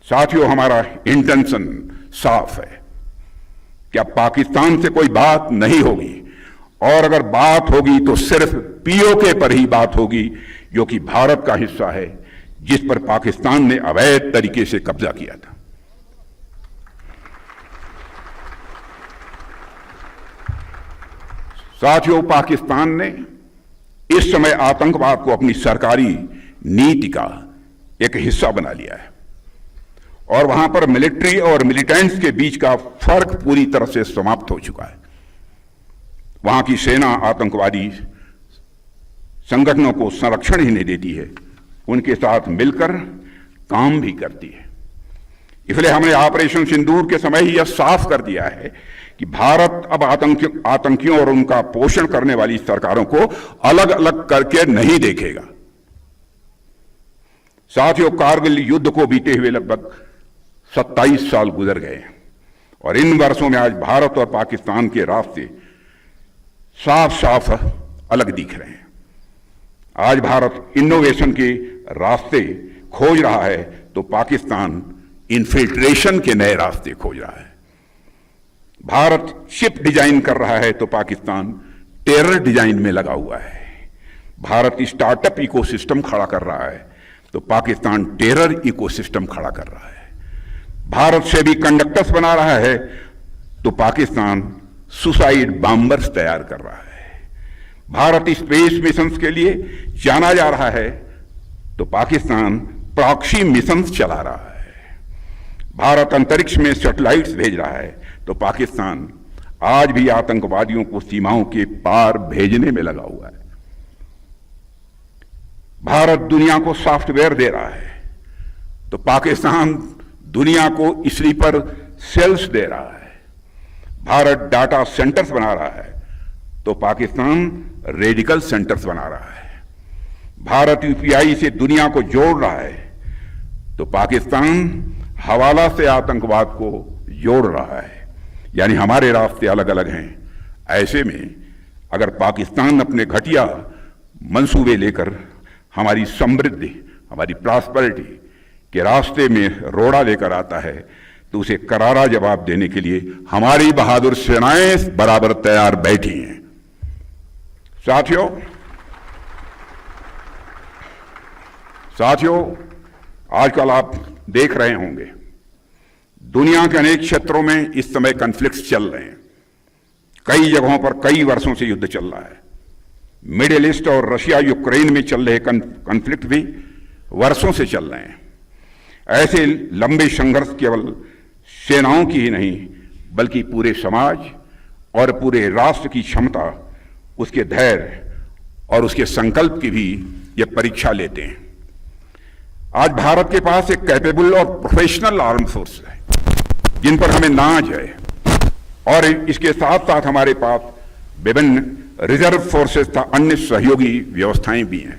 साथियों, हमारा इंटेंशन साफ है कि अब पाकिस्तान से कोई बात नहीं होगी, और अगर बात होगी तो सिर्फ पीओके पर ही बात होगी, जो कि भारत का हिस्सा है, जिस पर पाकिस्तान ने अवैध तरीके से कब्जा किया था। साथियों, पाकिस्तान ने इस समय आतंकवाद को अपनी सरकारी नीति का एक हिस्सा बना लिया है, और वहां पर मिलिट्री और मिलिटेंट्स के बीच का फर्क पूरी तरह से समाप्त हो चुका है। वहां की सेना आतंकवादी संगठनों को संरक्षण ही नहीं देती है, उनके साथ मिलकर काम भी करती है। इसलिए हमने ऑपरेशन सिंदूर के समय ही यह साफ कर दिया है कि भारत अब आतंकियों और उनका पोषण करने वाली सरकारों को अलग अलग करके नहीं देखेगा। साथियों, कारगिल युद्ध को बीते हुए लगभग 27 साल गुजर गए हैं, और इन वर्षों में आज भारत और पाकिस्तान के रास्ते साफ साफ अलग दिख रहे हैं। आज भारत इनोवेशन के रास्ते खोज रहा है, तो पाकिस्तान इन्फिल्ट्रेशन के नए रास्ते खोज रहा है। भारत शिप डिजाइन कर रहा है, तो पाकिस्तान टेरर डिजाइन में लगा हुआ है। भारत स्टार्टअप इकोसिस्टम खड़ा कर रहा है, तो पाकिस्तान टेरर इकोसिस्टम खड़ा कर रहा है। भारत से भी कंडक्टर्स बना रहा है, तो पाकिस्तान सुसाइड बॉम्बर्स तैयार कर रहा है। भारत स्पेस मिशंस के लिए जाना जा रहा है, तो पाकिस्तान प्रॉक्सी मिशंस चला रहा है। भारत अंतरिक्ष में सैटेलाइट्स भेज रहा है, तो पाकिस्तान आज भी आतंकवादियों को सीमाओं के पार भेजने में लगा हुआ है। भारत दुनिया को सॉफ्टवेयर दे रहा है, तो पाकिस्तान दुनिया को स्लीपर सेल्स दे रहा है। भारत डाटा सेंटर्स बना रहा है, तो पाकिस्तान रेडिकल सेंटर्स बना रहा है। भारत यूपीआई से दुनिया को जोड़ रहा है, तो पाकिस्तान हवाला से आतंकवाद को जोड़ रहा है। यानी हमारे रास्ते अलग अलग हैं। ऐसे में अगर पाकिस्तान अपने घटिया मंसूबे लेकर हमारी समृद्धि, हमारी प्रॉस्पेरिटी के रास्ते में रोड़ा लेकर आता है, तो उसे करारा जवाब देने के लिए हमारी बहादुर सेनाएं बराबर तैयार बैठी हैं। साथियों, आजकल आप देख रहे होंगे दुनिया के अनेक क्षेत्रों में इस समय कॉन्फ्लिक्ट्स चल रहे हैं। कई जगहों पर कई वर्षों से युद्ध चल रहा है। मिडिल ईस्ट और रशिया यूक्रेन में चल रहे कॉन्फ्लिक्ट भी वर्षों से चल रहे हैं। ऐसे लंबे संघर्ष केवल सेनाओं की ही नहीं, बल्कि पूरे समाज और पूरे राष्ट्र की क्षमता, उसके धैर्य और उसके संकल्प की भी ये परीक्षा लेते हैं। आज भारत के पास एक कैपेबल और प्रोफेशनल आर्म फोर्स है, जिन पर हमें नाज है, और इसके साथ साथ हमारे पास विभिन्न रिजर्व फोर्सेस तथा अन्य सहयोगी व्यवस्थाएं भी हैं।